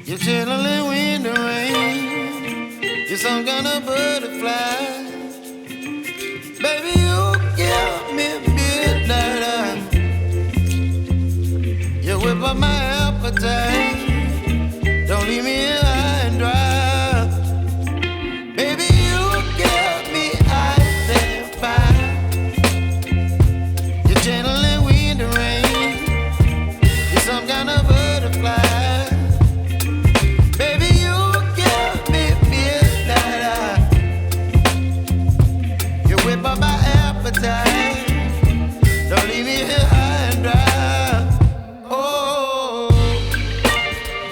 You're channeling wind and rain. You're some kind of butterfly. Baby, you give me midnight. You whip up my appetite. Don't leave me here high and dry. Baby, you give me ice and fire. You're channeling wind and rain. You're some kind of butterfly. Baby, you give me midnight. You whip up my appetite.